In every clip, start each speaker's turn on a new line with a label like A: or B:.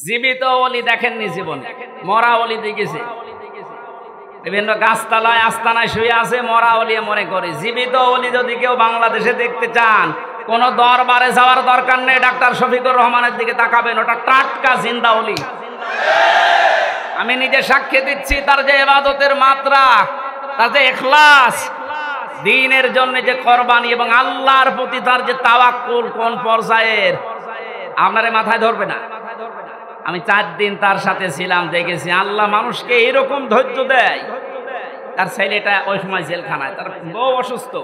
A: জীবিত ওলি দেখেননি জীবনে, মরা ওলি দেখেছে। বিভিন্ন গাছতলায় আস্তানায় শুয়ে আছে মরা ওলি মনে করে। জীবিত ওলি যদি কেউ বাংলাদেশে দেখতে চান, কোন দরবারে যাওয়ার দরকার নেই, ডাক্তার শফিকুর রহমানের দিকে তাকাবেন, ওটা টাটকা জিন্দা ওলি। আমি নিজে সাক্ষী দিচ্ছি, তার যে ইবাদতের মাত্রা, তার যে ইখলাস, দ্বীনের জন্য যে কোরবানি এবং আল্লাহর প্রতি তার যে তাওয়াক্কুল কোন পর্যায়ের, আপনারে মাথায় ধরবে না। আমি 4 দিন তার সাথে ছিলাম, দেখেছি আল্লাহ মানুষকে এরকম ধৈর্য দেয়। তার ছেলেটা ওই সময় জেলখানায়, তার বউ অসুস্থ,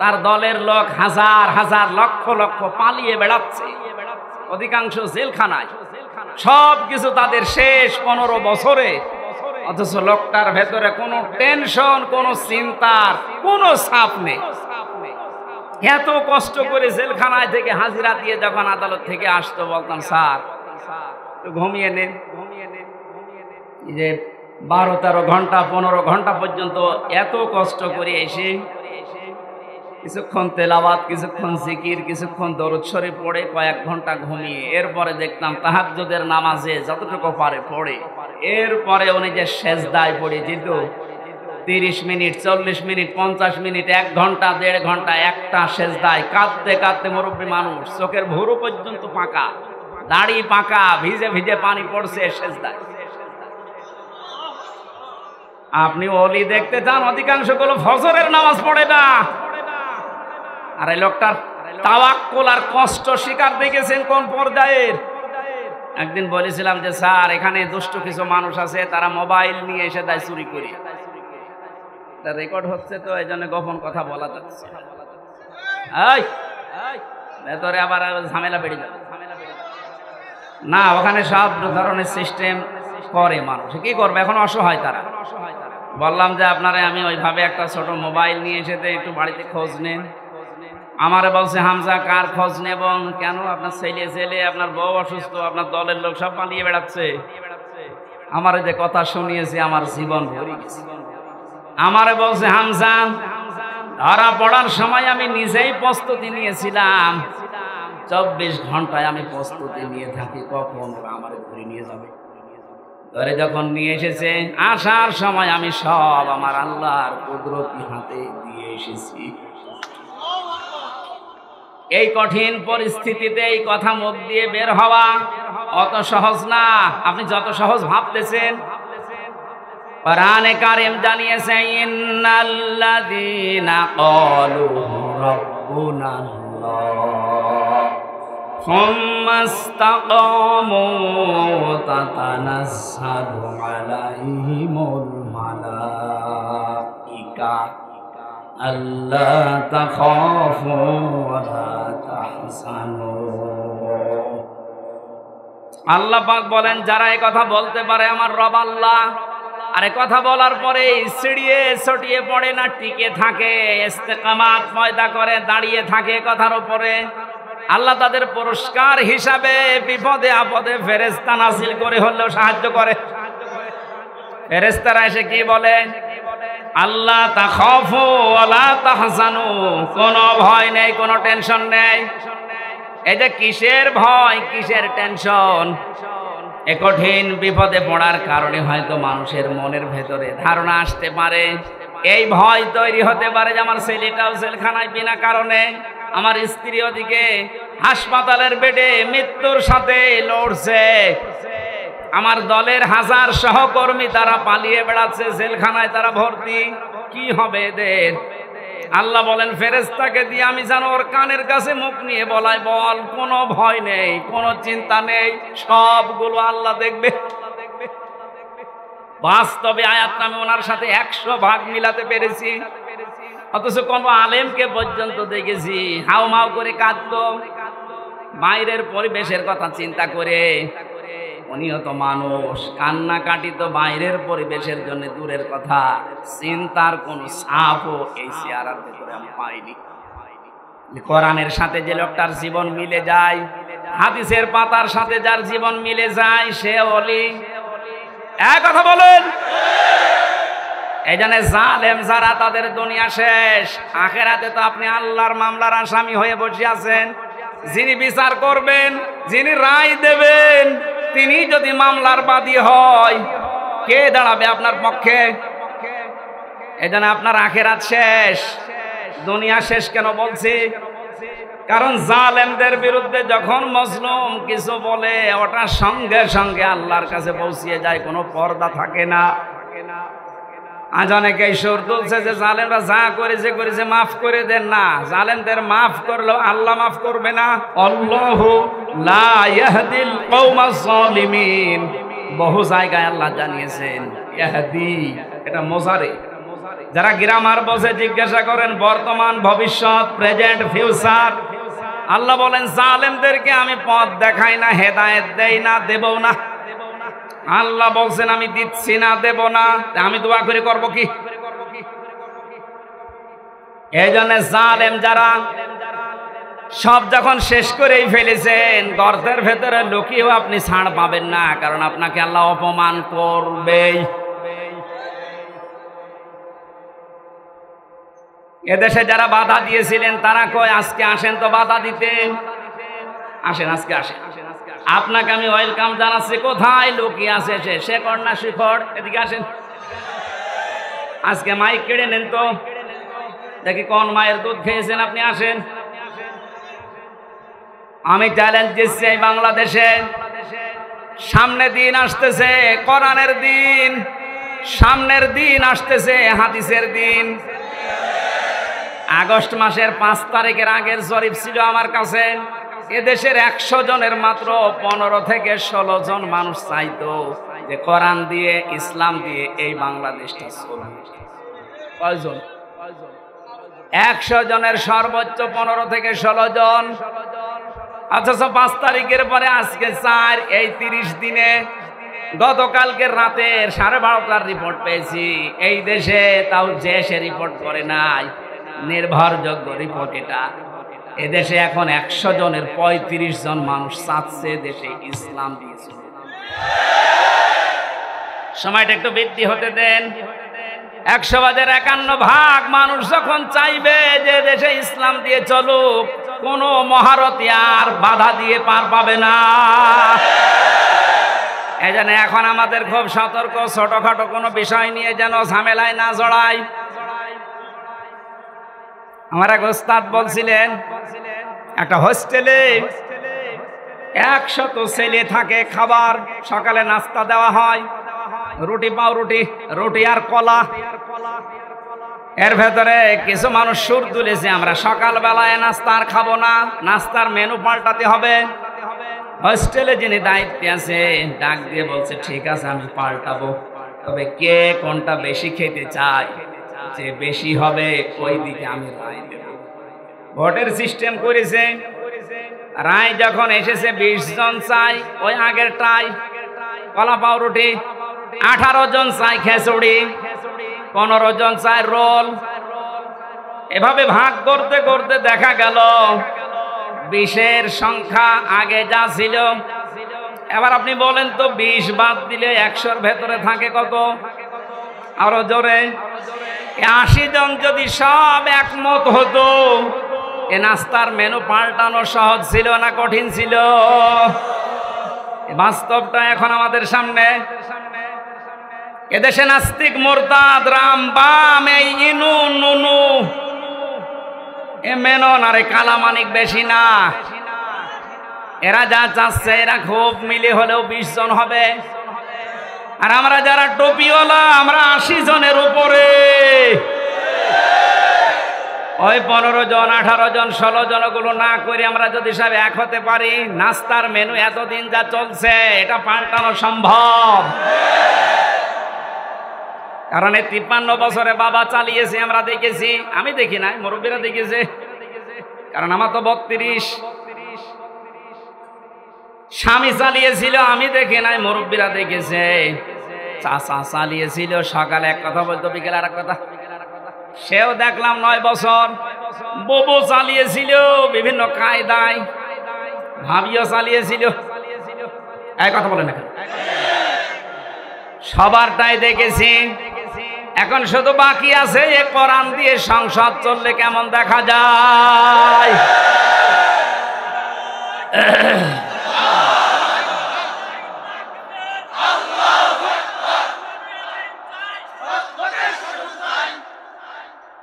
A: তার দলের লোক হাজার হাজার লক্ষ লক্ষ পালিয়ে বেড়াচ্ছে, অধিকাংশ জেলখানায়, সব কিছু তাদের শেষ 15 বছরে। অথচ লোকটার ভেতরে কোনো টেনশন, কোনো চিন্তার কোনো ছাপ নেই। এত কষ্ট করে জেলখানায় থেকে হাজিরা দিয়ে যখন আদালত থেকে আসতো, বলতাম স্যার ঘুমিয়ে নেন। যে 12-13 ঘন্টা 15 ঘন্টা পর্যন্ত এত কষ্ট করে এসে কিছুক্ষণ তেলাওয়াত, কিছুক্ষণ জিকির, কিছুক্ষণ দরুদ শরীফ পড়ে কয়েক ঘন্টা ঘুমিয়ে, এরপরে দেখতাম তাহাজ্জুদের নামাজে যতটুকু পারে পড়ে, এরপরে উনি যে সেজদায় পড়ে যেত 30 মিনিট, 40 মিনিট, 50 মিনিট, 1 ঘন্টা 1.5 ঘন্টা একটা সেজদায় কাঁদতে কাঁদতে, মুরব্বী মানুষ, চোখের ভুরু পর্যন্ত পাকা, দাড়ি পাকা, ভিজে ভিজে পানি পড়ছে সেজদায়। আপনি ওলি দেখতে চান, অধিকাংশ গুলো ফজরের নামাজ পড়ে না। আর এই লোকটার তাওয়াক্কুল আর কষ্ট শিকার দেখেছেন কোন পর্যায়ের। একদিন বলেছিলাম যে স্যার এখানে দুষ্ট কিছু মানুষ আছে, তারা মোবাইল নিয়ে এসে দেয় চুরি করে। এটা রেকর্ড হচ্ছে তো, এই জন্য গোপন কথা বলা যাচ্ছে। ভেতরে আবার ঝামেলা বেড়ে যাবে না, ওখানে সব ধরনের সিস্টেম করে। মানুষ কি করবে এখন, অসহায় তারা। বললাম যে আপনারা আমি ওইভাবে একটা ছোট মোবাইল নিয়ে এসে একটু বাড়িতে খোঁজ নেন। আমারে বলছে হামজা কার খোঁজ নেব? কেন? আপনার ছেলে, আপনার বউ অসুস্থ, আপনার দলের লোক সব পালিয়ে বেড়াচ্ছে। আমারে যে কথা শুনিয়েছে আমার জীবন ভরে গেছে। আমারে বলছে হামজা ধরা পড়ার সময় আমি নিজেই প্রস্তুতি নিয়েছিলাম, 24 ঘন্টায় আমি প্রস্তুতি নিয়ে থাকি কখন আমার ঘুরে নিয়ে যাবে। ধরে যখন নিয়ে এসেছে, আসার সময় আমি সব আমার আল্লাহর কুদরতি হাতে দিয়ে এসেছি। এই কঠিন পরিস্থিতিতে এই কথা মুখ দিয়ে বের হওয়া অত সহজ না, আপনি যত সহজ ভাবতেছেন। কোরআনে কারীম জানিয়েছে ইন্নাল্লাযীনা ক্বালু রাব্বুনা আল্লাহ সুম্মা ইসতাকামু তাতানাজ্জালু আলাইহিমুল মালাইকা আল্লা তাখাফু ওয়া লা তাহজানু। আল্লাহ পাক বলেন যারা এই কথা বলতে পারে আমার রব আল্লাহ, আর এই কথা বলার পরে ছিড়িয়ে ছটিয়ে পড়ে না, টিকে থাকে, ইস্তেকামাত পয়দা করে, দাঁড়িয়ে থাকে কথার উপরে, আল্লাহ তাদের পুরস্কার হিসাবে বিপদে আপদে ফেরেশতা নাযিল করে হলেও সাহায্য করে। ফেরেশতারা এসে কি বলে? আল্লাহ তাখাফু ওয়া লা তাহজানু, কোনো ভয় নেই, কোনো টেনশন নেই। এই যে কিসের ভয়, কিসের টেনশন? এ কঠিন বিপদে পড়ার কারণে হয়তো মানুষের মনের ভেতরে ধারণা আসতে পারে, এই ভয় তৈরি হতে পারে যে আমার ছেলেটাও জেলখানায় বিনা কারণে, আমার স্ত্রী ওদিকে হাসপাতালের বেডে মৃত্যুর সাথে লড়ছে, আমার দলের হাজার সহকর্মী তারা পালিয়ে বেড়াচ্ছে, জেলখানায় তারা ভর্তি, কি হবে এদের? আল্লাহ বলেন ফেরেশতাকে দিয়ে আমি যেন ওর কানের কাছে মুখ নিয়ে বলাই, বল কোনো ভয় নেই, কোনো চিন্তা নেই, সবগুলো আল্লাহ দেখবে। বাস্তবে আয়াতটা আমি ওনার সাথে 100 ভাগ মিলাতে পেরেছি। অথচ কোন আলেমকে পর্যন্ত দেখেছি হাউমাউ করে কাঁদতো বাইরের পরিবেশের কথা চিন্তা করে। উনিও তো মানুষ, কান্নাকাটি তো বাইরের পরিবেশের জন্য দূরের কথা, চিন্তার কোন ছাপও এই চেহারার ভেতরে আমি পাইনি। কোরআনের সাথে যে লোকটার জীবন মিলে যায়, হাদিসের পাতার সাথে যার জীবন মিলে যায়, সে ওলি। এক কথা বলেন। এই জন্য জালেম যারা তাদের দুনিয়া শেষ, আখেরাতে তো আপনি আল্লাহর মামলার আসামি হয়ে বসে আছেন। যিনি বিচার করবেন, যিনি রায় দেবেন, তিনি যদি মামলার বাদী হয়, কে দাঁড়াবে আপনার পক্ষে? এজন্য আপনার আখিরাত শেষ, দুনিয়া শেষ। কেন বলছি? কারণ জালেমদের বিরুদ্ধে যখন মজলুম কিছু বলে, ওটা সঙ্গে সঙ্গে আল্লাহর কাছে পৌঁছিয়ে যায়, কোনো পর্দা থাকে না। আজ অনেকেই সুর তুলছে যে জালেমরা যা করেছে মাফ করে দেন না। জালেমদের মাফ করলেও আল্লাহ মাফ করবে না। আল্লাহু লা ইয়াহদিল কওমাজ জালিমিন, বহু জায়গায় আল্লাহ জানিয়েছেন ইয়াহদি, এটা মোজারে। যারা গ্রামার বসে জিজ্ঞাসা করেন বর্তমান, ভবিষ্যৎ, প্রেজেন্ট, ফিউচার, আল্লাহ বলেন জালেমদেরকে আমি পথ দেখাই না, হেদায়েত দেই না, দেবও না। আল্লাহ বলছেন আমি দিচ্ছি না, দেব না, আমি দোয়া করে করব কি? এই জন্য জালেম যারা সব যখন শেষ করেই ফেলেছেন, গর্তের ভেতরে লুকিয়েও আপনি ছাড় পাবেন না, কারণ আপনাকে আল্লাহ অপমান করবেই। এদেশে যারা বাধা দিয়েছিলেন তারা কয় আজকে আসেন তো বাধা দিতে, আসেন আজকে আসেন, আপনাকে আমি ওয়েলকাম জানাচ্ছি। কোথায় লুকিয়ে আছে সে? শেখর না শিখর? এদিকে আসেন, আজকে মাইক কেড়ে নেন তো দেখি কোন মায়ের দুধ খেয়েছেন, আপনি আসেন। আমি চ্যালেঞ্জ দিচ্ছি এই বাংলাদেশে সামনে দিন আসতেছে, কোরআনের দিন, সামনের দিন আসতেছে, হাদিসের দিন। আগস্ট মাসের 5 তারিখের আগের জরিপ ছিল আমার কাছে, এদেশের 100 জনের মাত্র 15 থেকে 16 জন মানুষ চাইতো যে কোরআন দিয়ে, ইসলাম দিয়ে এই বাংলাদেশটা চলবে। কয়জন? 100 জনের সর্বোচ্চ 15 থেকে 16 জন। অথচ 5 তারিখের পরে আজকে 4, এই 30 দিনে গতকালকে রাতের 12:30টার রিপোর্ট পেয়েছি এই দেশে, তাও যে সে রিপোর্ট করে নাই, নির্ভরযোগ্য রিপোর্ট এটা। এদেশে এখন 100 জনের 35 জন মানুষ চাচ্ছে দেশে ইসলাম দিয়েছে। সময়টা একটু বৃদ্ধি হতে দেন। 100 ভাগের 51 ভাগ মানুষ যখন চাইবে যে দেশে ইসলাম দিয়ে চলুক, কোনো মহারথী আর বাধা দিয়ে পার পাবে না। এই জন্য এখন আমাদের খুব সতর্ক, ছোটখাটো কোনো বিষয় নিয়ে যেন ঝামেলায় না জড়াই। আমার এক ওস্তাদ বলছিলেন, একটা হোস্টেলে 100 ছেলে থাকে, খাবার সকালে নাস্তা দেওয়া হয়, রুটি পাউরুটি, রুটি আর কলা। এর ভেতরে কিছু মানুষ সুর তুলেছে আমরা সকালবেলায় নাস্তা আর খাবো না, নাস্তার মেনু পাল্টাতে হবে। হোস্টেলে যিনি দায়িত্বে আছে ডাক দিয়ে বলছে ঠিক আছে আমি পাল্টাবো, তবে কে কোনটা বেশি খেতে চায়, যে বেশি হবে ওই দিকে আমি রায় দেব। ভোটের সিস্টেম করেছে, রায় যখন এসেছে 20 জন চাই ওই আগেরটাই কলা পাউরুটি, 18 জন চাই খিচুড়ি, 15 জন চাই রোল। এভাবে ভাগ করতে করতে দেখা গেল 20-এর সংখ্যা আগে যা ছিল। এবার আপনি বলেন তো 20 বাদ দিলে 100-র ভেতরে থাকে কত? আরো জোরে, 80 জন যদি সব একমত হতো, এ নাস্তার মেনু পাল্টানো সহজ ছিল না কঠিন ছিল? বাস্তবটা এখন আমাদের সামনে। এদেশে নাস্তিক, মোরতাদ, রাম, বাম, এই ইনু নুনু, এ মেনন আর কালামানিক বেশি না। এরা যা চাচ্ছে এরা খুব মিলে হলেও 20 জন হবে, আর আমরা যারা টুপিওয়ালা আমরা 80 জনের উপরে। ওই 15 জন, 18 জন, 16 জন গুলো না করে আমরা যদি সব এক হতে পারি, নাস্তার মেনু এতদিন যা চলছে এটা পাল্টানো সম্ভব। কারণ এই 53 বছরে বাবা চালিয়েছে, আমরা দেখেছি। আমি দেখি নাই, মুরব্বীরা দেখেছে, কারণ আমার তো 32। স্বামী চালিয়েছিল, আমি দেখি নাই, মুরব্বীরা দেখেছে। চাচা চালিয়েছিল, সকালে এক কথা বলতো, বিকেলে আর এক কথা, সেও দেখলাম 9 বছর। ববু চালিয়েছিল বিভিন্ন কায়দায়, ভাবিও চালিয়েছিল। এই কথা বলে না, সবারটাই দেখেছি। এখন শুধু বাকি আছে এ কোরআন দিয়ে সংসদ চললে কেমন দেখা যায়।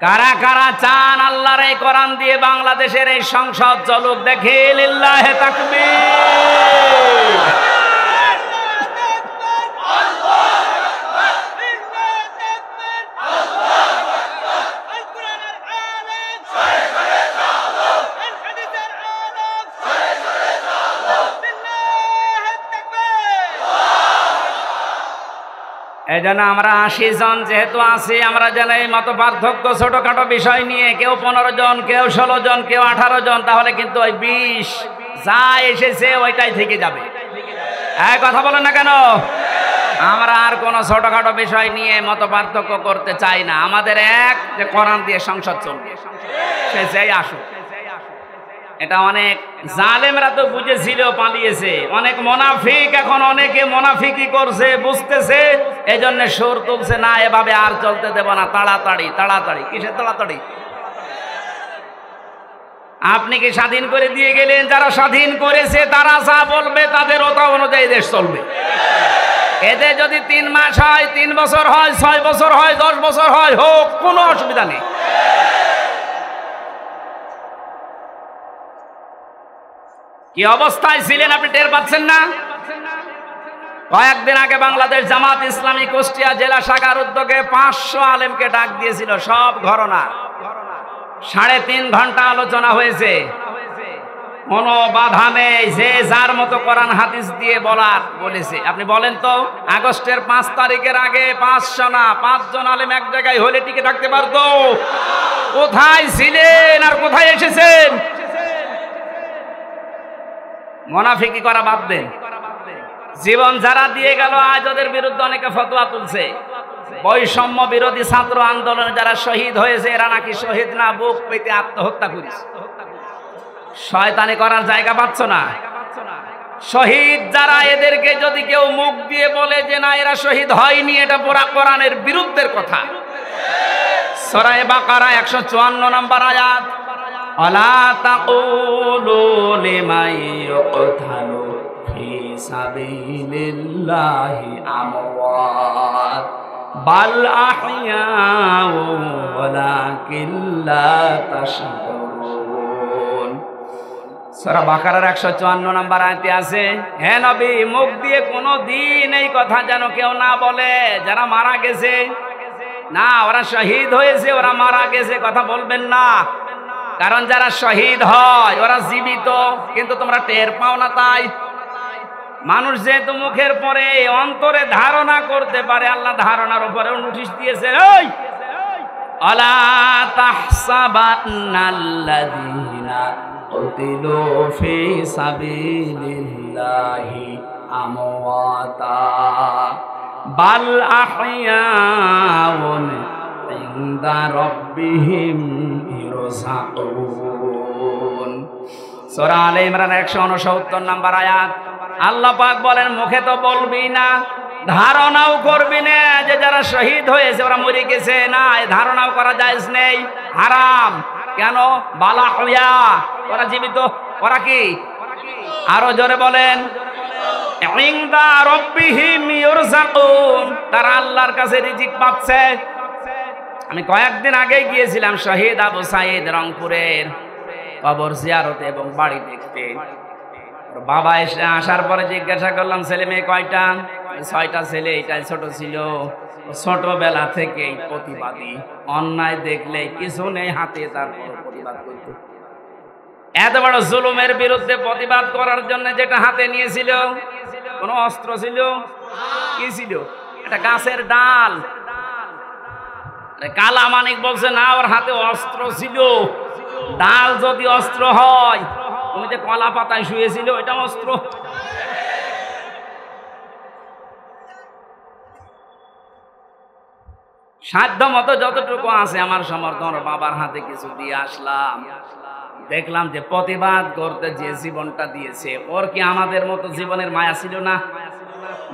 A: কারা কারা চান আল্লাহর এই কোরআন দিয়ে বাংলাদেশের এই সংসদ চলুক? দেখে লিল্লাহে তাকবীর। এই জন্য আমরা 80 জন যেহেতু আছি, আমরা যেন এই মত পার্থক্য ছোটখাটো বিষয় নিয়ে কেউ 15 জন, কেউ 16 জন, কেউ 18 জন, তাহলে কিন্তু ওই 20 যা এসেছে ওইটাই থেকে যাবে। এই কথা বলেন না কেন? আমরা আর কোনো ছোটখাটো বিষয় নিয়ে মত পার্থক্য করতে চাই না। আমাদের এক যে কোরআন দিয়ে সংসদ চলবে, সে যেই আসুক। এটা অনেক জালেমরা তো বুঝেছিল, পালিয়েছে। অনেক মুনাফিক এখন অনেকে মুনাফিকি করছে, বুঝতেছে, এই জন্য সুর তুলছে, না এভাবে আর চলতে দেব না, তাড়াতাড়ি তাড়াতাড়ি। কিসের তাড়াতাড়ি? আপনি কি স্বাধীন করে দিয়ে গেলেন? যারা স্বাধীন করেছে তারা যা বলবে তাদের ওটা অনুযায়ী দেশ চলবে। এতে যদি 3 মাস হয়, 3 বছর হয়, 6 বছর হয়, 10 বছর হয়, হোক, কোনো অসুবিধা নেই। কি অবস্থায় ছিলেন আপনি টের পাচ্ছেন না? কয়েকদিন আগে বাংলাদেশ জামাত ইসলামী কুষ্টিয়া জেলা শাখার উদ্যোগে 500 আলেমকে ডাক দিয়েছিল, সব ঘরনা। 3.5 ঘন্টা আলোচনা হয়েছে, কোনো বাধা নেই, যে যার মতো কোরআন হাদিস দিয়ে বলেছে। আপনি বলেন তো, আগস্টের 5 তারিখের আগে 500 না 5 জন আলেম এক জায়গায় হলে টিকে থাকতে পারতো? কোথায় ছিলেন আর কোথায় এসেছেন? মুনাফিকি করা বাদ দেন। জীবন যারা দিয়ে গেল, আজ ওদের বিরুদ্ধে অনেকে ফতোয়া তুলছে। বৈষম্য বিরোধী ছাত্র আন্দোলনে যারা শহীদ হয়েছে, এরা নাকি শহীদ না, বুক পেতে আত্মহত্যা করেছে। শয়তানি করার জায়গা পাচ্ছ না? শহীদ যারা, এদেরকে যদি কেউ মুখ দিয়ে বলে যে না এরা শহীদ হয়নি, এটা পুরা কোরআনের বিরুদ্ধের কথা। সূরা বাকারা 154 নম্বর আয়াত, আলা তাকুলু লিমান ইউকতালু ফি সাবিলিল্লাহি আমওয়াত বাল আহইয়াউ ওয়ালাকিন লা তাশকুরুন। সূরা বাকারার 154 নম্বর আয়াতে আছে, হে নবী, মুখ দিয়ে কোনো দিন এই কথা যেন কেউ না বলে যারা মারা গেছে, না ওরা শহীদ হয়েছে, ওরা মারা গেছে, কথা বলবেন না। কারণ যারা শহীদ হয় ওরা জীবিত, কিন্তু তোমরা টের পাও না। তাই মানুষ যেহেতু মুখের পরে অন্তরে ধারণা করতে পারে, আল্লাহ ধারণার উপরেও নোটিশ দিয়েছে, ওই আলা তাহসাবান্নাল্লাযীনা কুতিলু ফি সাবিলিল্লাহি আমওয়াতা বাল আহইয়াউন ইনদা রাব্বিহিম ইরযাকুন। সূরা আলে ইমরান 169 নম্বর আয়াত। আল্লাহ পাক বলেন, মুখে তো বলবি না, ধারণাও করবি না যে যারা শহীদ হয়েছে ওরা মরে গেছে, না এই ধারণাও করা জায়েজ নেই, হারাম। কেন? বালা হইয়া, ওরা জীবিত। ওরা কি? আরো জোরে বলেন, ইনদা রাব্বিহিম ইরযাকুন, তারা আল্লাহর কাছে রিজিক পাচ্ছে। আমি কয়েকদিন আগে গিয়েছিলাম শহীদ আবু সাইদ রংপুরের কবর জিয়ারতে এবং বাড়ি দেখতে। বাবা এসে আসার পরে জিজ্ঞাসা করলাম, ছেলে মেয়ে কয়টা? 6টা ছেলে, এটাই ছোট ছিল। ছোটবেলা থেকেই প্রতিবাদী, অন্যায় দেখলে কিছু নেই হাতে, তারপর প্রতিবাদ করত। এত বড় জুলুমের বিরুদ্ধে প্রতিবাদ করার জন্য যেটা হাতে নিয়েছিল, কোন অস্ত্র ছিল? কি ছিল? এটা গাছের ডাল। কালা মানিক বলছে না, ওর হাতে অস্ত্র ছিল। ডাল যদি অস্ত্র হয়, তুমি যে কলা পাতায় শুয়েছিল, এটা অস্ত্র। সাধ্য মতো যতটুকু আছে আমার সমর্থন, বাবার হাতে কিছু দিয়ে আসলাম। দেখলাম যে প্রতিবাদ করতে যে জীবনটা দিয়েছে, ওর কি আমাদের মতো জীবনের মায়া ছিল না?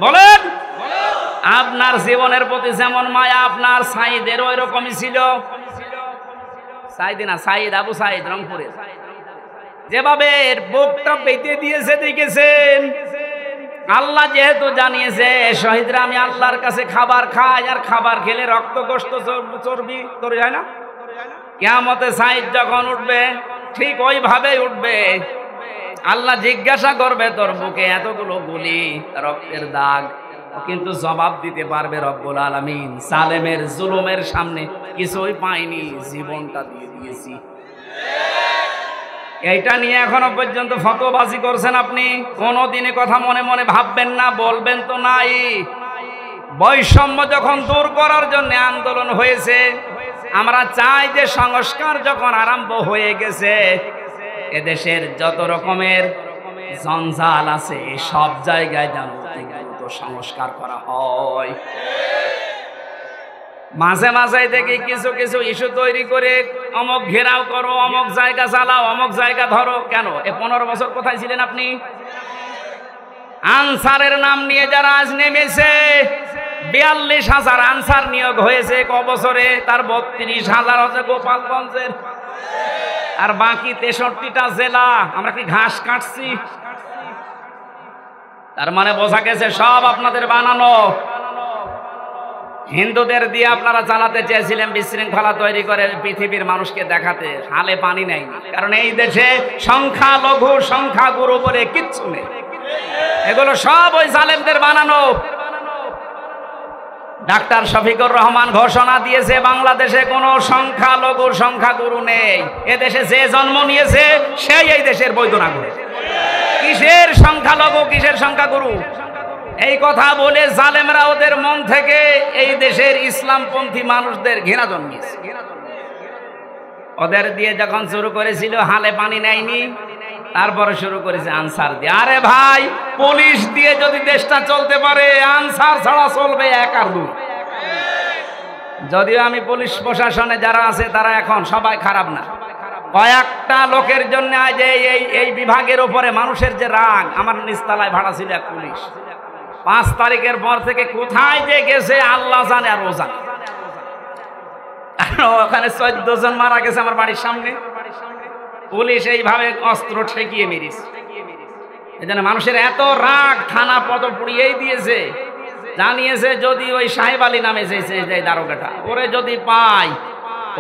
A: বলেন, আপনার জীবনের প্রতি যেমন মায়া, আপনার সাইদের ওই রকমই ছিল। সাইদ না, সাইদ আবু সাইদ রংপুরে যেভাবে বুকটা পেতে দিয়েছে দেখেছেন। আল্লাহ যেহেতু জানিয়েছে শহীদরা আমি আল্লাহর কাছে খাবার খাই, আর খাবার খেলে রক্ত গোশত চর্বি তৈরি হয় না, কিয়ামতে সাইদ যখন উঠবে ঠিক ওইভাবেই উঠবে। আল্লাহ জিজ্ঞাসা করবে তোর বুকে এতগুলো গুলি, রক্তের দাগ, কিন্তু জবাব দিতে পারবে রব্বুল আলামিন সালেমের জুলুমের সামনে কিছুই পাইনি, জীবনটা দিয়ে দিয়েছি। এইটা নিয়ে এখনো পর্যন্ত ফতোয়াবাজি করছেন আপনি। কোনদিনে কথা মনে মনে ভাববেন না, বলবেন তো নাই। বৈষম্য যখন দূর করার জন্য আন্দোলন হয়েছে, আমরা চাই যে সংস্কার যখন আরম্ভ হয়ে গেছে, এদেশের যত রকমের জঞ্জাল আছে সব জায়গায় যেন সংস্কার করা হয়। মাঝে মাঝে দেখি কিছু কিছু ইস্যু তৈরি করে অমুক ঘেরাও করো, অমুক জায়গা চালাও, অমুক জায়গা ধরো। কেন? 15 বছর কোথায় ছিলেন আপনি? আনসারের নাম নিয়ে যারা আজ নেমেছে, 42,000 আনসার নিয়োগ হয়েছে ক বছরে, তার 32,000 হচ্ছে গোপালগঞ্জের, আর বাকি 63টা জেলা। আমরা কি ঘাস কাটছি? তার মানে বোঝা গেছে সব আপনাদের বানানো। হিন্দুদের দিয়ে আপনারা চালাতে চেয়েছিলেন বিশৃঙ্খলা তৈরি করে পৃথিবীর মানুষকে দেখাতে, হালে পানি নেই। কারণ এই দেশে সংখ্যালঘু সংখ্যাগুরু বলে কিচ্ছু নেই, এগুলো সব ওই জালেমদের বানানো। ডাক্তার শফিকুর রহমান ঘোষণা দিয়েছে বাংলাদেশে কোনো সংখ্যালঘু সংখ্যাগুরু নেই। এদেশে যে জন্ম নিয়েছে সেই এই দেশের বৈধ নাগরিক। কিসের সংখ্যালঘু, কিসের সংখ্যাগুরু? এই কথা বলে জালেমরা ওদের মন থেকে এই দেশের ইসলামপন্থী মানুষদের ঘৃণা জন্মিয়েছে। ওদের দিয়ে যখন শুরু করেছিল হালে পানি নেয়নি, তারপরে শুরু করেছে আনসার দিয়ে। আরে ভাই, পুলিশ দিয়ে যদি দেশটা চলতে পারে, আনসার ছাড়া চলবে এক আর দুই। যদিও আমি পুলিশ প্রশাসনে যারা আছে তারা এখন সবাই খারাপ না, কয়েকটা লোকের জন্য আজ এই বিভাগের উপরে মানুষের যে রাগ। আমার নিচতলায় ভাড়া ছিল এক পুলিশ, 5 তারিখের পর থেকে কোথায় যে গেছে আল্লাহ জানে আর ও জানে। ওখানে 14 জন মারা গেছে আমার বাড়ির সামনে। পুলিশ এইভাবে অস্ত্র ঠেকিয়ে মেরেছে। এই জন্য মানুষের এত রাগ, থানা পদ পুড়িয়েই দিয়েছে। জানিয়েছে যদি ওই সাহেব আলী নামে যে দারোগাটা, ওরে যদি পাই,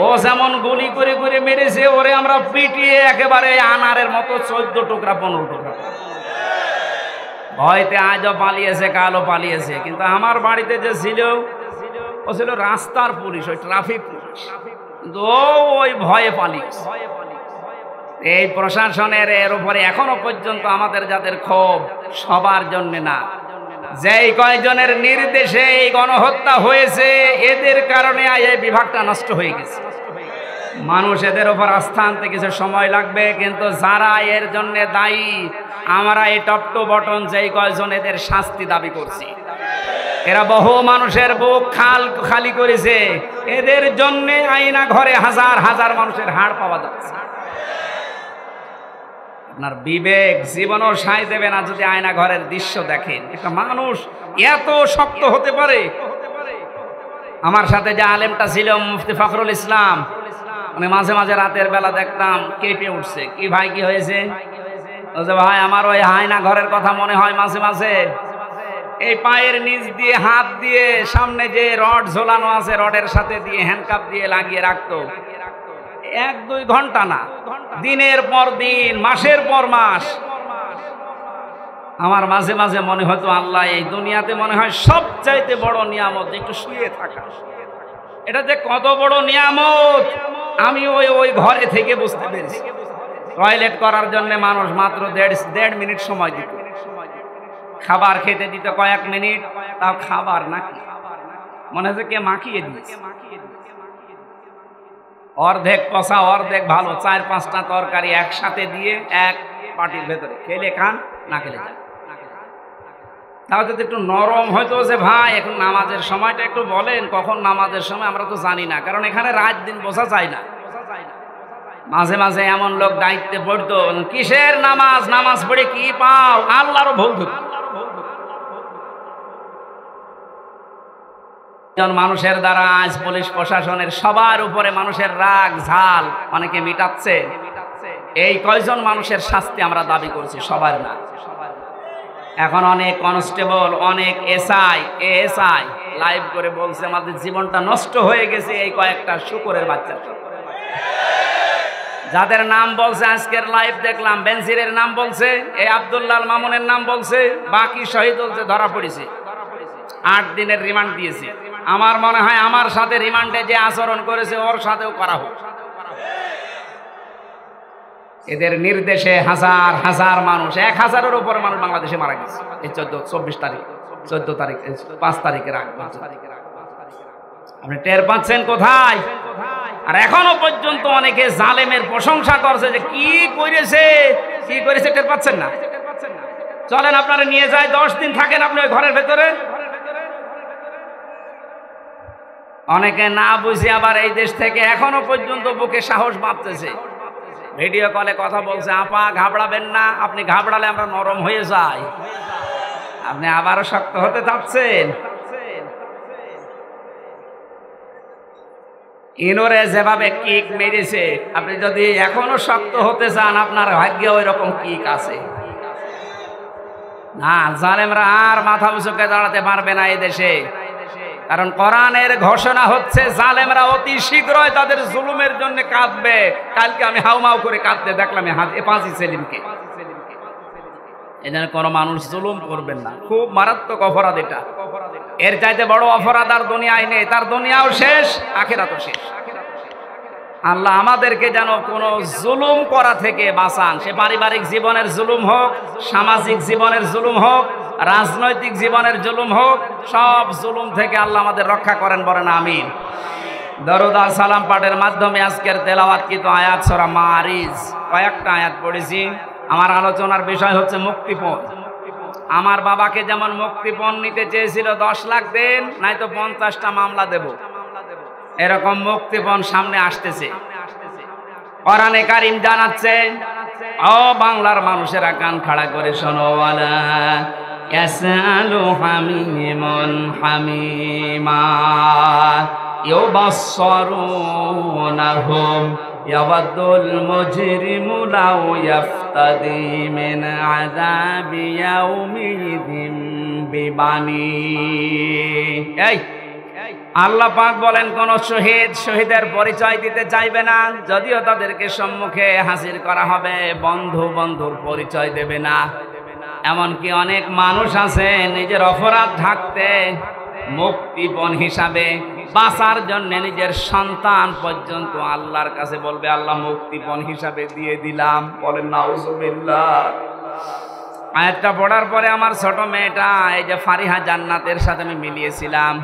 A: ও যেমন গুলি করে করে মেরেছে, ওরে আমরা পিটিয়ে একেবারে আনারের মতো 14 টুকরা 15 টুকরা। ভয়তে আজও পালিয়েছে, কালও পালিয়েছে। কিন্তু আমার বাড়িতে যে ছিল, ও ছিল রাস্তার পুলিশ, ওই ট্রাফিক পুলিশ, কিন্তু ওই ভয়ে পালিয়েছে। এই প্রশাসনের এর উপরে এখনো পর্যন্ত আমাদের যাদের ক্ষোভ, সবার জন্য না, যেই কয়জনের নির্দেশে এই গণহত্যা হয়েছে, এদের কারণে এই বিভাগটা নষ্ট হয়ে গেছে। মানুষ এদের উপর আস্থা আনতে কিছু সময় লাগবে, কিন্তু যারা এর জন্য দায়ী, আমরা এই টপ টু বটন যেই কয়জন এদের শাস্তি দাবি করছি। এরা বহু মানুষের বুক খালি করেছে। এদের জন্য আয়না ঘরে হাজার হাজার মানুষের হাড় পাওয়া যাচ্ছে। আপনার বিবেক জীবনও সায় দেবে না যদি আয়না ঘরের দৃশ্য দেখেন। একটা মানুষ এত শক্ত হতে পারে? আমার সাথে যে আলেমটা ছিল মুফতি ফখরুল ইসলাম, মানে মাঝে মাঝে রাতের বেলা দেখতাম কেঁপে উঠছে। কি ভাই, কি হয়েছে? ভাই আমার ওই আয়না ঘরের কথা মনে হয় মাঝে মাঝে। এই পায়ের নিচ দিয়ে হাত দিয়ে সামনে যে রড ঝোলানো আছে, রডের সাথে দিয়ে হ্যান্ডকাপ দিয়ে লাগিয়ে রাখতো। 1-2 ঘন্টা না, দিনের পর দিন, মাসের পর মাস। আমার মাঝে মাঝে মনে হতো আল্লাহ, এই দুনিয়াতে মনে হয় সবচাইতে বড় নিয়ামত একটু শুয়ে থাকা। এটা যে কত বড় নিয়ামত আমি ওই ঘরে থেকে বুঝতে পেরেছি। টয়লেট করার জন্য মানুষ মাত্র 1.5 মিনিট সময় দিত, খাবার খেতে দিত কয়েক মিনিট, তাও খাবার নাকি মনে হচ্ছে কে মাখিয়ে দিয়েছে। অর্ধেক পচা অর্ধেক ভালো, 4-5টা তরকারি একসাথে দিয়ে এক পাটির ভেতরে, খেলে খান, না খেলে যান। তাও যদি একটু নরম হয়তো যে ভাই এখন নামাজের সময়টা একটু বলেন, কখন নামাজের সময় আমরা তো জানি না, কারণ এখানে রাত দিন বোঝা যায় না। মাঝে মাঝে এমন লোক দায়িত্বে পড়তো, কিসের নামাজ, নামাজ পড়ে কি পাও, আল্লাহরও ভুল ধরত। মানুষের দ্বারা আজ পুলিশ প্রশাসনের সবার উপরে মানুষের রাগ ঝাল অনেকে মিটাচ্ছে। এই কয়জন মানুষের শাস্তি আমরা দাবি করছি, সবার না। এখন অনেক কনস্টেবল, অনেক এএসআই লাইভ করে বলছে আমাদের জীবনটা নষ্ট হয়ে গেছে এই কয়েকটা শুকরের বাচ্চার। যাদের নাম বলছে আজকের লাইভ দেখলাম, বেনজিরের নাম বলছে, এই আব্দুল্লাহ মামুনের নাম বলছে, বাকি শহীদ বলছে ধরা পড়েছে, 8 দিনের রিমান্ড দিয়েছে। আমার মনে হয় আমার সাথে রিমান্ডে যে আচরণ করেছে ওর সাথেও করা হোক। এদের নির্দেশে হাজার হাজার মানুষ, 1000-এর উপর মানুষ বাংলাদেশে মারা গেছে এই 14 তারিখ 5 তারিখের আগে। আপনি টের পাচ্ছেন কোথায়? আর এখনো পর্যন্ত অনেকে জালেমের প্রশংসা করছে যে কি করেছে টের পাচ্ছেন না। চলেন আপনারা নিয়ে যায়, 10 দিন থাকেন আপনি ওই ঘরের ভেতরে। অনেকে না বুঝে আবার এই দেশ থেকে এখনো পর্যন্ত বুকে সাহস বাঁধতেছে, ভিডিও কলে কথা বলছে, আপা ঘাবড়াবেন না, আপনি ঘাবড়ালে আমরা নরম হয়ে যাই। আপনি আবারও শক্ত হতে চাচ্ছেন? ইনোরে যেভাবে কিক মেরেছে, আপনি যদি এখনো শক্ত হতে চান আপনার ভাগ্যে ওই রকম কিক আছে না। জালেমরা আর মাথা উঁচুকে দাঁড়াতে পারবে না এই দেশে, কারণ কোরআনের ঘোষণা হচ্ছে জালেমরা অতি শীঘ্রই তাদের জুলুমের জন্য কাঁদবে। কালকে আমি হাউমাউ করে কাঁদতে দেখলাম পাঁচি সেলিমকে। এখানে কোনো মানুষ জুলুম করবেন না, খুব মারাত্মক অপরাধ এটা। এর চাইতে বড় অপরাধ আর দুনিয়ায় নেই, তার দুনিয়াও শেষ, আখিরাতও শেষ। আল্লাহ আমাদেরকে যেন কোনো জুলুম করা থেকে বাঁচান, সে পারিবারিক জীবনের জুলুম হোক, সামাজিক জীবনের জুলুম হোক, রাজনৈতিক জীবনের জুলুম হোক, সব জুলুম থেকে আল্লাহ আমাদের রক্ষা করেন, বলেন আমিন। দরুদ আর সালাম পাঠের মাধ্যমে আজকের তেলাওয়াতকৃত আয়াত সূরা মারিজ, কয়েকটা আয়াত পড়েছি। আমার আলোচনার বিষয় হচ্ছে মুক্তিপণ। আমার বাবাকে যেমন মুক্তিপণ নিতে চেয়েছিল 10 লাখ দেন, নয়তো 50টা মামলা দেব, এরকম মুক্তিপণ সামনে আসতেছে। কোরআনে কারীম জানাচ্ছে, ও বাংলার মানুষেরা কান খাড়া করে শোনো, ওয়ালা ইয়াসালু হামিমুন হামিমা ইউবাসসিরুনাহুম ইয়াওয়াদুল মুজরিমু লাউ ইয়াফতাদি মিন আযাবি ইয়াউমিদিন বিবানি। এই আল্লাহ পাক বলেন, কোন শহীদের পরিচয় দিতে চাইবে না, যদিও তাদেরকে সম্মুখে হাজির করা হবে, বন্ধুর পরিচয় দেবে না। এমনকি অনেক মানুষ আছে নিজের অপরাধ ঢাকতে মুক্তিপণ হিসাবে বাঁচার জন্য নিজের সন্তান পর্যন্ত আল্লাহর কাছে বলবে, আল্লাহ মুক্তিপণ হিসাবে দিয়ে দিলাম। বলেন নাউজুবিল্লাহ। আয়াতটা পড়ার পরে আমার ছোট মেয়েটা, এই যে ফারিহা জান্নাতের সাথে আমি মিলিয়েছিলাম,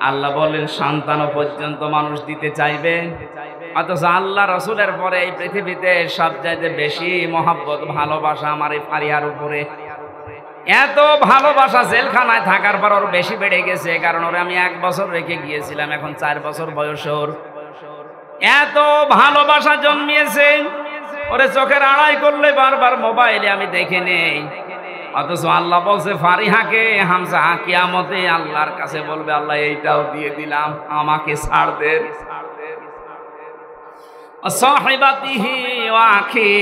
A: আল্লাহ বলেন সন্তানও পর্যন্ত মানুষ দিতে চাইবে, অথচ আল্লাহ রসুলের পরে এই পৃথিবীতে সবচাইতে বেশি মহব্বত ভালোবাসা আমার এই ফারিহার উপরে। এত ভালোবাসা জেলখানায় থাকার পর ওর বেশি বেড়ে গেছে, কারণ ওরে আমি 1 বছর রেখে গিয়েছিলাম, এখন 4 বছর বয়স ওর। এত ভালোবাসা জন্মিয়েছে, ওরে চোখের আড়াই করলে বারবার মোবাইলে আমি দেখে নেই। অথচ আল্লাহ বলছে ফারিহাকে, হামজা কিয়ামতে আল্লাহর কাছে বলবে, আল্লাহ এইটাও দিয়ে দিলাম, আমাকে ছাড় দেন। সাহিবাতিহি ওয়া আখি,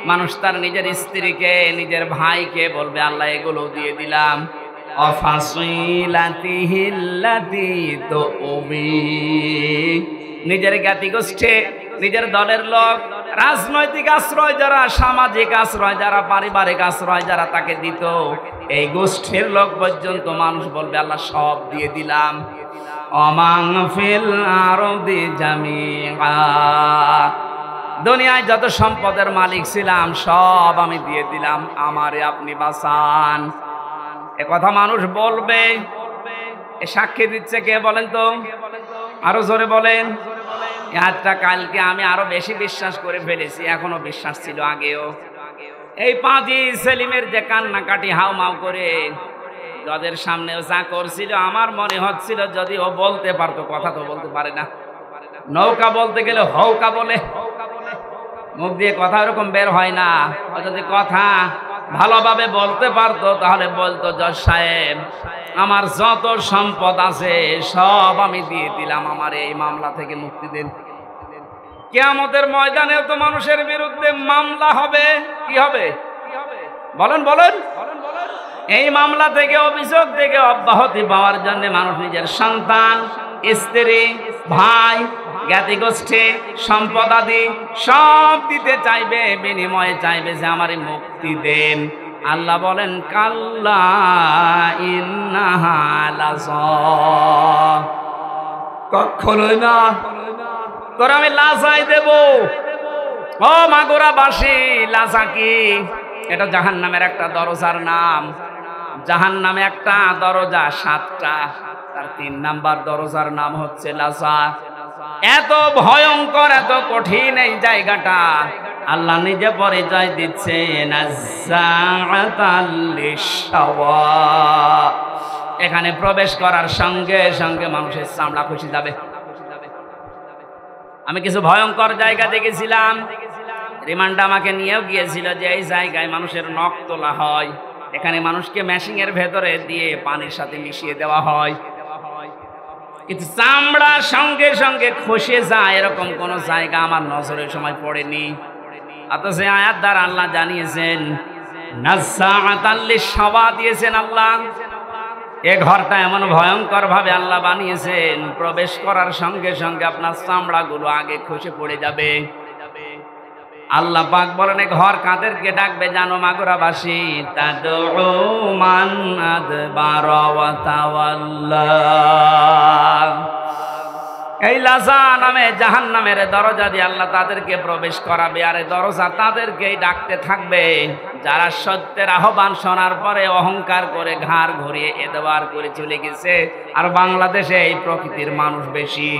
A: মানুষ তার নিজের স্ত্রীকে, নিজের ভাইকে বলবে, আল্লাহ এগুলো দিয়ে দিলাম। অফাসিলাতিহিল্লাতি তুবি, নিজের জ্ঞাতি গোষ্ঠী, নিজের দলের লোক, রাজনৈতিক আশ্রয় যারা, সামাজিক আশ্রয় যারা, পারিবারিক আশ্রয় যারা তাকে দিত, এই গোষ্ঠীর লোক পর্যন্ত মানুষ বলবে, আল্লাহ সব দিয়ে দিলাম। অমাং ফিল আরদি জামিআ, দুনিয়ায় যত সম্পদের মালিক ছিলাম সব আমি দিয়ে দিলাম, আমারে আপনি বাঁচান। এ কথা মানুষ বলবে। এ সাক্ষী দিচ্ছে কে বলেন তো? আরো জোরে বলেন। আজটা কালকে আমি আরো বেশি বিশ্বাস করে ফেলেছি, এখনো বিশ্বাস ছিল আগেও। এই পাঁচি সেলিমের যে কান্নাকাটি হাউমাউ করে যাদের সামনেও যা করছিল, আমার মনে হচ্ছিল যদি ও বলতে পারতো, কথা তো বলতে পারে না, নৌকা বলতে গেলে হৌকা বলে, মুখ দিয়ে কথা এরকম বের হয় না। ও যদি কথা ভালোভাবে বলতে পারতো তাহলে বলতো, জজ সাহেব আমার যত সম্পদ আছে সব আমি দিয়ে দিলাম, আমার এই মামলা থেকে মুক্তি দেন। কিয়ামতের ময়দানেও তো মানুষের বিরুদ্ধে মামলা হবে। কি হবে বলেন বলেন? এই মামলা থেকে, অভিযোগ থেকে অব্যাহতি পাওয়ার জন্য মানুষ নিজের সন্তান, স্ত্রী, ভাই, জ্ঞাতি গোষ্ঠী, সম্পদাদি সব দিতে চাইবে, বিনিময়ে চাইবে যে আমারে মুক্তি দেন। আল্লাহ বলেন কাল্লা ইন্নাহা লাযা, কখনোই না, তোর আমি লাজাই দেব। ও মাগুরাবাসী, লাজা কি? এটা জাহান্নামের একটা দরজার নাম। জাহান্নামে একটা দরজা 7টা, তার 3 নাম্বার দরজার নাম হচ্ছে লাজা। এত ভয়ঙ্কর, এত কঠিন এই জায়গাটা, আল্লাহ নিজে পরিচয় দিচ্ছে নাজ্জাআতাল লিশাওয়া। এখানে প্রবেশ করার সঙ্গে সঙ্গে মানুষের চামড়া খসে যাবে। আমি কিছু ভয়ঙ্কর জায়গা দেখেছিলাম, রিমান্ড আমাকে নিয়েও গিয়েছিল যে এই জায়গায় মানুষের নখ তোলা হয়, এখানে মানুষকে মেশিনের ভেতরে দিয়ে পানির সাথে মিশিয়ে দেওয়া হয়, কিন্তু চামড়া সঙ্গে সঙ্গে খসে যায় এরকম কোন জায়গা আমার নজরের সময় পড়েনি। অথচ আয়াত দ্বারা আল্লাহ জানিয়েছেন নাজ্জাআতাল লিশাওয়া দিয়েছেন আল্লাহ। এ ঘরটা এমন ভয়ঙ্কর ভাবে আল্লাহ বানিয়েছেন, প্রবেশ করার সঙ্গে সঙ্গে আপনার চামড়াগুলো আগে খসে পড়ে যাবে। আল্লাহ পাক বলেন এ ঘর কাদেরকে ডাকবে জানো মাগুরাবাসী? তাদউ মান আদবারা ওয়া তাওয়াল্লা। এই লাজা নামে জাহান্নামের দরজা দিয়ে আল্লাহ তাদেরকে প্রবেশ করাবে, আর এই দরজা তাদেরকেই ডাকতে থাকবে যারা সত্যের আহ্বান শোনার পরে অহংকার করে ঘাড় ঘুরিয়ে এতবার করে চলে গেছে। আর বাংলাদেশে এই প্রকৃতির মানুষ বেশি।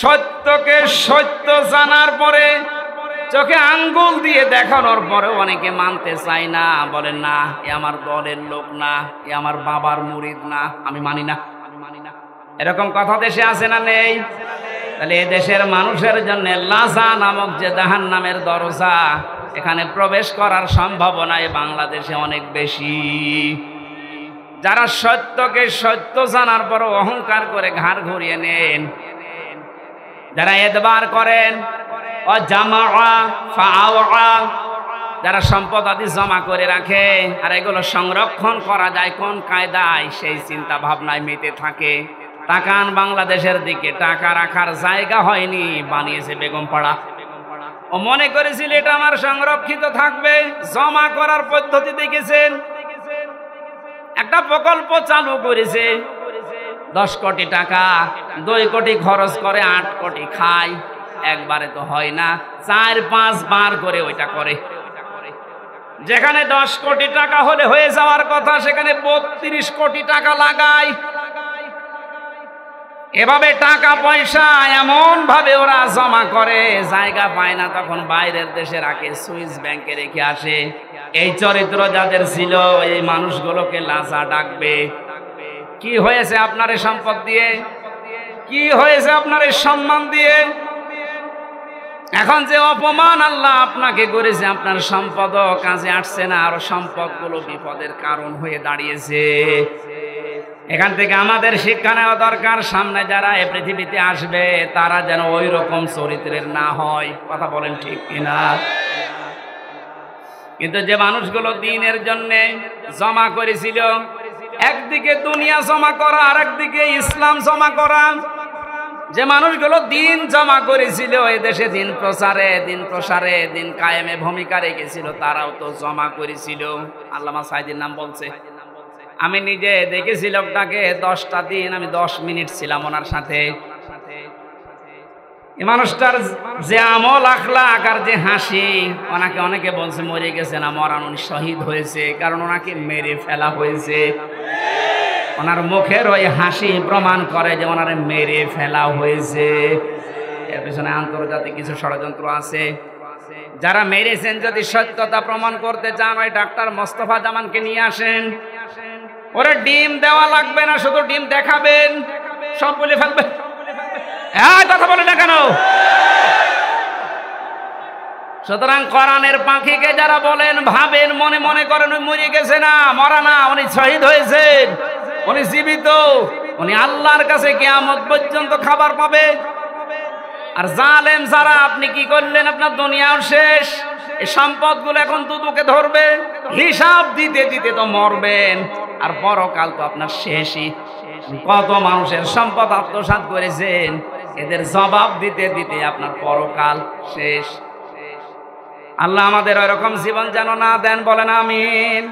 A: সত্যকে সত্য জানার পরে, চোখে আঙ্গুল দিয়ে দেখানোর পরে অনেকে মানতে চায় না, বলেন না এ আমার দলের লোক না, এ আমার বাবার মুরিদ না, আমি মানি না। এরকম কথা দেশে আছে না নেই? তাহলে এই দেশের মানুষের জন্য লাজা নামক যে জাহান্নামের দরজা, এখানে প্রবেশ করার সম্ভাবনা এই বাংলাদেশে অনেক বেশি। যারা সত্যকে সত্য জানার পর অহংকার করে ঘাড় ঘুরিয়ে নেন, যারা এতবার করেন, ও জামাআ ফাআওয়া, যারা সম্পদ আদি জমা করে রাখে আর এগুলো সংরক্ষণ করা যায় কোন কায়দায়, সেই চিন্তা ভাবনায় মেতে থাকে। তাকান বাংলাদেশের দিকে, টাকা রাখার জায়গা হয়নি, বানিয়েছে বেগম পাড়া। ও মনে করেছিল এটা আমার সংরক্ষিত থাকবে, জমা করার পদ্ধতি দেখেছেন। একটা প্রকল্প চালু করেছে, 10 কোটি টাকা, 2 কোটি খরচ করে 8 কোটি খায়। একবারে তো হয় না, 4-5 বার করে ওইটা করে। যেখানে 10 কোটি টাকা হলে হয়ে যাওয়ার কথা, সেখানে 32 কোটি টাকা লাগায়। এভাবে টাকা পয়সা এমন ভাবে ওরা জমা করে, জায়গা পায় না তখন বাইরের দেশে রাখে, সুইস ব্যাংকে রেখে আসে। এই চরিত্র যাদের ছিল, এই মানুষগুলোকে লাজা ডাকবে। কি হয়েছে আপনার এই সম্পদ দিয়ে? কি হয়েছে আপনার এই সম্মান দিয়ে? এখন যে অপমান আল্লাহ আপনাকে করেছে, আপনার সম্পদও কাজে আসছে না, আরো সম্পদগুলো বিপদের কারণ হয়ে দাঁড়িয়েছে। এখান থেকে আমাদের শিক্ষা নেওয়া দরকার, সামনে যারা এই পৃথিবীতে আসবে তারা যেন ওই রকম চরিত্রের না হয়। কথা বলেন ঠিক কিনা? কিন্তু যে মানুষগুলো দিনের জন্য জমা করেছিল, একদিকে দুনিয়া জমা করা, আর একদিকে ইসলাম জমা করা, যে মানুষগুলো দিন জমা করেছিল, এই দেশে দিন প্রসারে দিন কায়েমে ভূমিকা রেখেছিল, তারাও তো জমা করেছিল। আল্লামা সাইদির নাম বলছে, আমি নিজে দেখেছি লোকটাকে 10টা দিন, আমি 10 মিনিট ছিলাম ওনার সাথে। এই মানুষটার যে আমল আখলাক আর যে হাসি, ওনাকে অনেকে বলছে মরে গেছে না, মরান, উনি শহীদ হয়েছে, কারণ ওনাকে মেরে ফেলা হয়েছে। ওনার মুখের ওই হাসি প্রমাণ করে যে ওনারে মেরে ফেলা হয়েছে। এর পেছনে আন্তর্জাতিক কিছু ষড়যন্ত্র আছে। যারা মেরেছেন যদি সত্যতা প্রমাণ করতে চান, ওই ডাক্তার মোস্তফা জামানকে নিয়ে আসেন। ওরা ডিম দেওয়া লাগবে না, শুধু ডিম দেখাবেন, সব বলে ফেলবে। কথা বলে না কেন? সুতরাং কোরআনের পাখিকে যারা বলেন, ভাবেন, মনে মনে করেন উনি মরে গেছে না, মরা না, উনি শহীদ হয়েছেন, উনি জীবিত, উনি আল্লাহর কাছে কিয়ামত পর্যন্ত খাবার পাবে। আর জালেম যারা, আপনি কি করলেন, আপনার দুনিয়াও শেষ, এই সম্পদগুলো এখন দুদুকে ধরবে, হিসাব দিতে দিতে তো মরবেন, আর পরকাল তো আপনার শেষই। কত মানুষের সম্পদ আত্মসাৎ করেছেন, এদের জবাব দিতে দিতে আপনার পরকাল শেষ। আল্লাহ আমাদের ওইরকম জীবন যেন না দেন, বলেন আমিন।